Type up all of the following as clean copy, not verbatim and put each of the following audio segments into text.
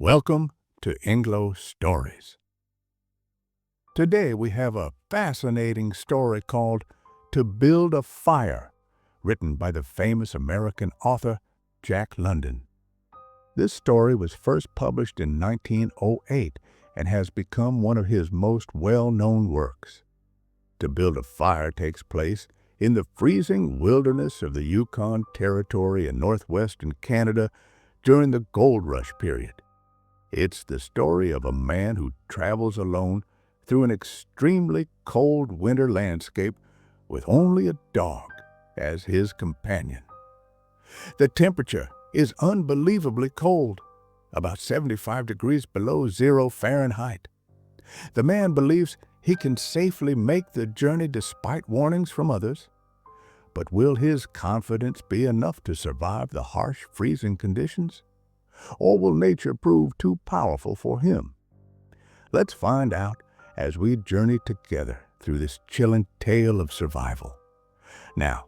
Welcome to EngloStories. Today we have a fascinating story called To Build a Fire, written by the famous American author Jack London. This story was first published in 1908 and has become one of his most well-known works. To Build a Fire takes place in the freezing wilderness of the Yukon Territory in northwestern Canada during the Gold Rush period. It's the story of a man who travels alone through an extremely cold winter landscape with only a dog as his companion. The temperature is unbelievably cold, about 75 degrees below 0 Fahrenheit. The man believes he can safely make the journey despite warnings from others. But will his confidence be enough to survive the harsh freezing conditions? Or will nature prove too powerful for him? Let's find out as we journey together through this chilling tale of survival. Now,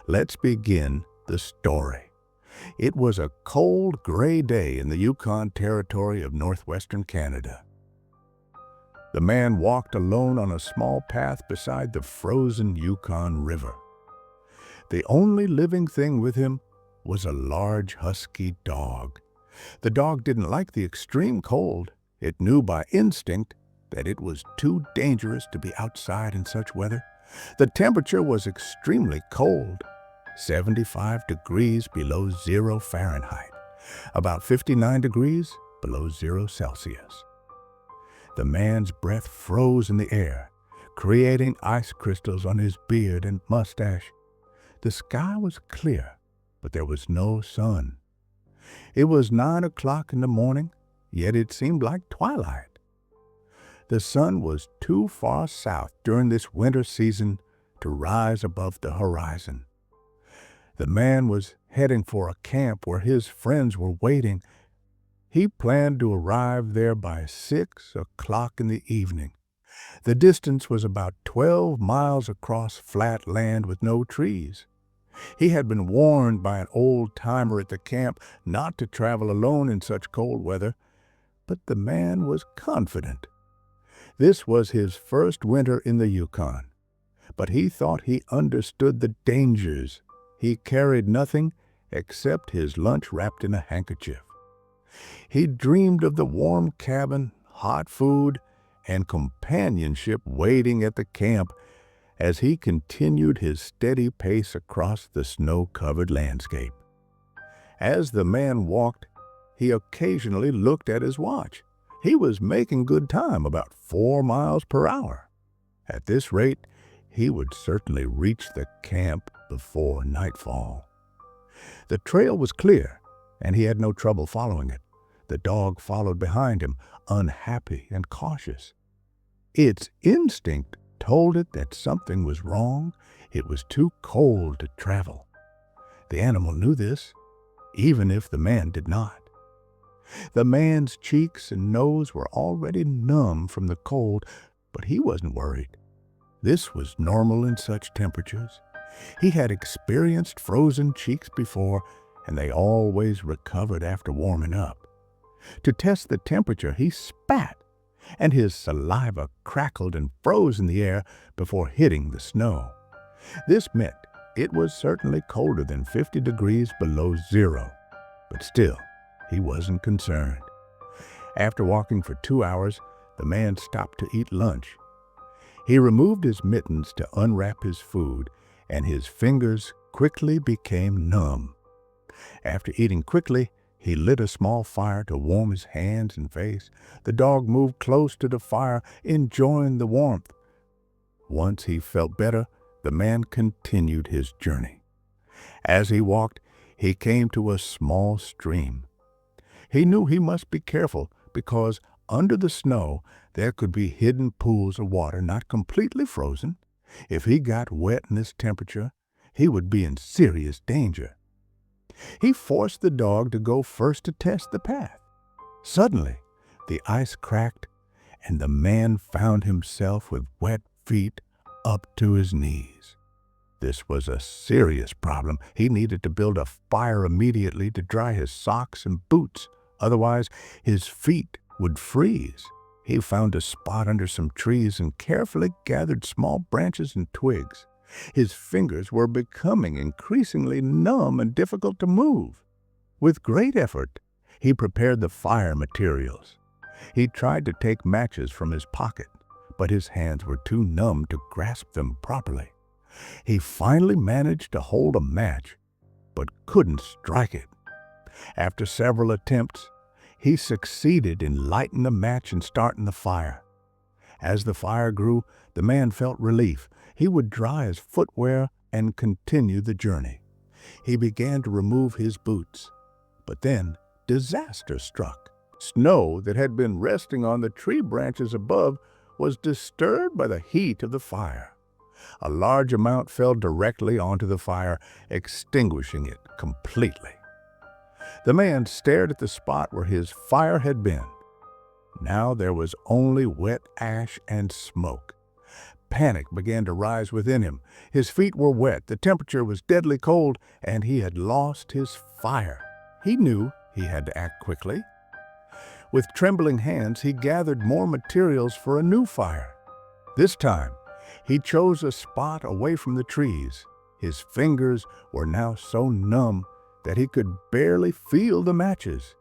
let's begin the story. It was a cold, gray day in the Yukon Territory of northwestern Canada. The man walked alone on a small path beside the frozen Yukon River. The only living thing with him was a large husky dog. The dog didn't like the extreme cold. It knew by instinct that it was too dangerous to be outside in such weather. The temperature was extremely cold, 75 degrees below 0 Fahrenheit, about 59 degrees below 0 Celsius. The man's breath froze in the air, creating ice crystals on his beard and mustache. The sky was clear, but there was no sun. It was 9 o'clock in the morning, yet it seemed like twilight. The sun was too far south during this winter season to rise above the horizon. The man was heading for a camp where his friends were waiting. He planned to arrive there by 6 o'clock in the evening. The distance was about 12 miles across flat land with no trees. He had been warned by an old-timer at the camp not to travel alone in such cold weather, but the man was confident. This was his first winter in the Yukon, but he thought he understood the dangers. He carried nothing except his lunch wrapped in a handkerchief. He dreamed of the warm cabin, hot food, and companionship waiting at the camp as he continued his steady pace across the snow-covered landscape. As the man walked, he occasionally looked at his watch. He was making good time, about 4 miles per hour. At this rate, he would certainly reach the camp before nightfall. The trail was clear, and he had no trouble following it. The dog followed behind him, unhappy and cautious. Its instinct told it that something was wrong. It was too cold to travel. The animal knew this, even if the man did not. The man's cheeks and nose were already numb from the cold, but he wasn't worried. This was normal in such temperatures. He had experienced frozen cheeks before, and they always recovered after warming up. To test the temperature, he spat, and his saliva crackled and froze in the air before hitting the snow. This meant it was certainly colder than 50 degrees below 0, but still, he wasn't concerned. After walking for 2 hours, the man stopped to eat lunch. He removed his mittens to unwrap his food, and his fingers quickly became numb. After eating quickly, he lit a small fire to warm his hands and face. The dog moved close to the fire, enjoying the warmth. Once he felt better, the man continued his journey. As he walked, he came to a small stream. He knew he must be careful because under the snow there could be hidden pools of water not completely frozen. If he got wet in this temperature, he would be in serious danger. He forced the dog to go first to test the path. Suddenly, the ice cracked, and the man found himself with wet feet up to his knees. This was a serious problem. He needed to build a fire immediately to dry his socks and boots. Otherwise, his feet would freeze. He found a spot under some trees and carefully gathered small branches and twigs. His fingers were becoming increasingly numb and difficult to move. With great effort, he prepared the fire materials. He tried to take matches from his pocket, but his hands were too numb to grasp them properly. He finally managed to hold a match, but couldn't strike it. After several attempts, he succeeded in lighting the match and starting the fire. As the fire grew, the man felt relief. He would dry his footwear and continue the journey. He began to remove his boots. But then disaster struck. Snow that had been resting on the tree branches above was disturbed by the heat of the fire. A large amount fell directly onto the fire, extinguishing it completely. The man stared at the spot where his fire had been. Now there was only wet ash and smoke. Panic began to rise within him. His feet were wet, the temperature was deadly cold, and he had lost his fire. He knew he had to act quickly. With trembling hands, he gathered more materials for a new fire. This time, he chose a spot away from the trees. His fingers were now so numb that he could barely feel the matches.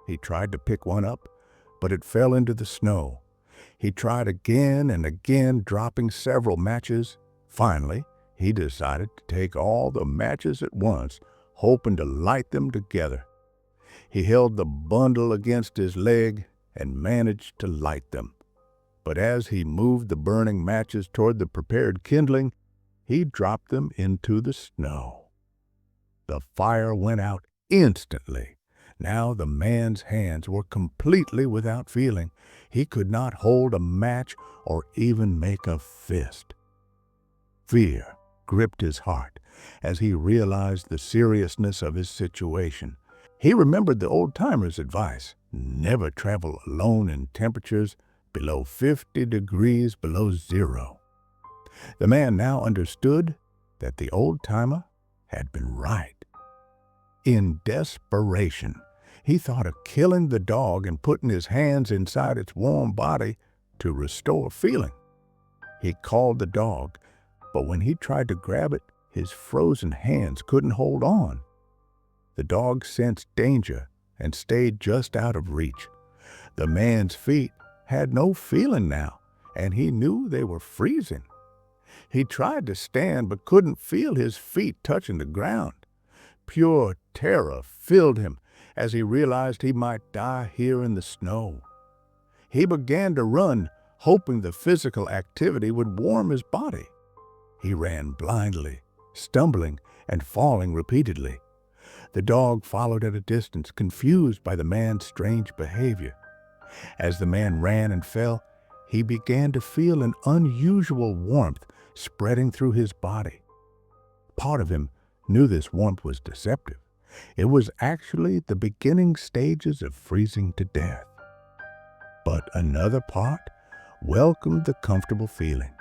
He tried to pick one up, but it fell into the snow. He tried again and again, dropping several matches. Finally, he decided to take all the matches at once, hoping to light them together. He held the bundle against his leg and managed to light them. But as he moved the burning matches toward the prepared kindling, he dropped them into the snow. The fire went out instantly. Now the man's hands were completely without feeling. He could not hold a match or even make a fist. Fear gripped his heart as he realized the seriousness of his situation. He remembered the old-timer's advice: never travel alone in temperatures below 50 degrees below zero. The man now understood that the old-timer had been right. In desperation, he thought of killing the dog and putting his hands inside its warm body to restore feeling. He called the dog, but when he tried to grab it, his frozen hands couldn't hold on. The dog sensed danger and stayed just out of reach. The man's feet had no feeling now, and he knew they were freezing. He tried to stand but couldn't feel his feet touching the ground. Pure terror filled him as he realized he might die here in the snow. He began to run, hoping the physical activity would warm his body. He ran blindly, stumbling and falling repeatedly. The dog followed at a distance, confused by the man's strange behavior. As the man ran and fell, he began to feel an unusual warmth spreading through his body. Part of him knew this warmth was deceptive. It was actually the beginning stages of freezing to death. But another part welcomed the comfortable feeling.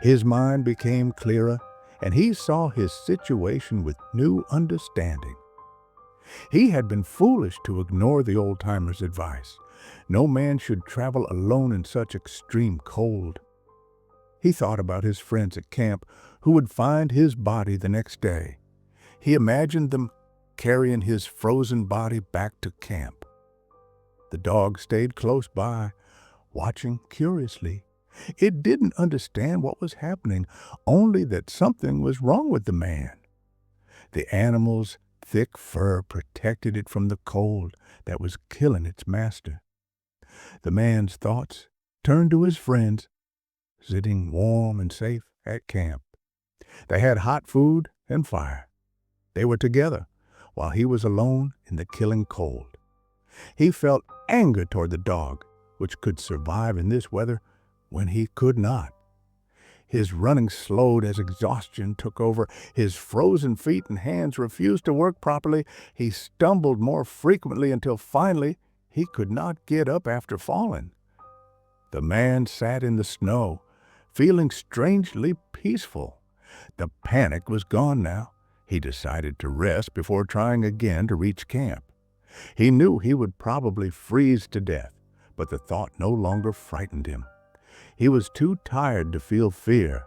His mind became clearer, and he saw his situation with new understanding. He had been foolish to ignore the old-timer's advice. No man should travel alone in such extreme cold. He thought about his friends at camp who would find his body the next day. He imagined them carrying his frozen body back to camp. The dog stayed close by, watching curiously. It didn't understand what was happening, only that something was wrong with the man. The animal's thick fur protected it from the cold that was killing its master. The man's thoughts turned to his friends, sitting warm and safe at camp. They had hot food and fire. They were together, while he was alone in the killing cold. He felt anger toward the dog, which could survive in this weather when he could not. His running slowed as exhaustion took over. His frozen feet and hands refused to work properly. He stumbled more frequently until finally he could not get up after falling. The man sat in the snow, feeling strangely peaceful. The panic was gone now. He decided to rest before trying again to reach camp. He knew he would probably freeze to death, but the thought no longer frightened him. He was too tired to feel fear.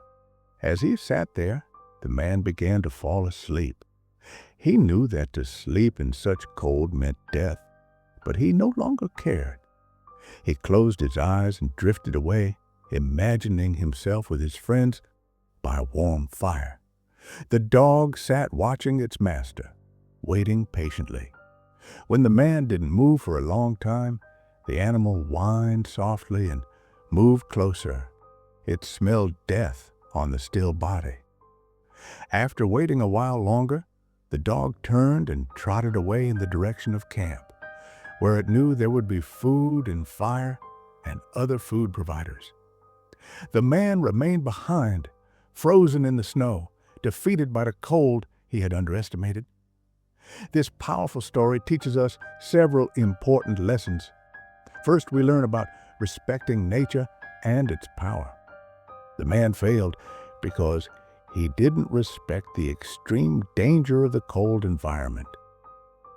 As he sat there, the man began to fall asleep. He knew that to sleep in such cold meant death, but he no longer cared. He closed his eyes and drifted away, imagining himself with his friends by a warm fire. The dog sat watching its master, waiting patiently. When the man didn't move for a long time, the animal whined softly and moved closer. It smelled death on the still body. After waiting a while longer, the dog turned and trotted away in the direction of camp, where it knew there would be food and fire and other food providers. The man remained behind, frozen in the snow, defeated by the cold he had underestimated. This powerful story teaches us several important lessons. First, we learn about respecting nature and its power. The man failed because he didn't respect the extreme danger of the cold environment.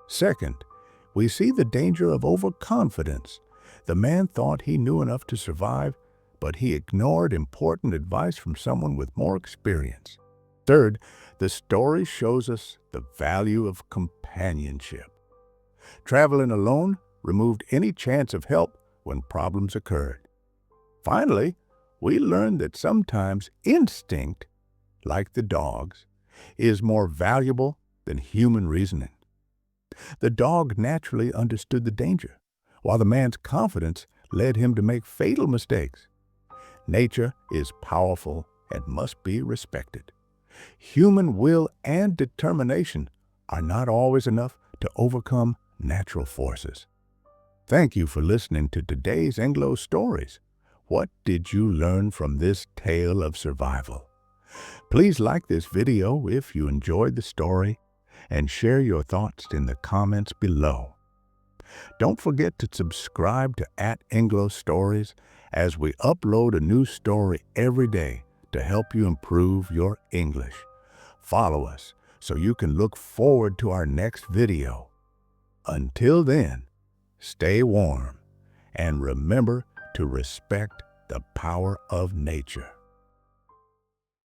Second, we see the danger of overconfidence. The man thought he knew enough to survive, but he ignored important advice from someone with more experience. Third, the story shows us the value of companionship. Traveling alone removed any chance of help when problems occurred. Finally, we learn that sometimes instinct, like the dog's, is more valuable than human reasoning. The dog naturally understood the danger, while the man's confidence led him to make fatal mistakes. Nature is powerful and must be respected. Human will and determination are not always enough to overcome natural forces. Thank you for listening to today's EngloStories. What did you learn from this tale of survival? Please like this video if you enjoyed the story and share your thoughts in the comments below. Don't forget to subscribe to @EngloStories as we upload a new story every day to help you improve your English. Follow us so you can look forward to our next video. Until then, stay warm and remember to respect the power of nature.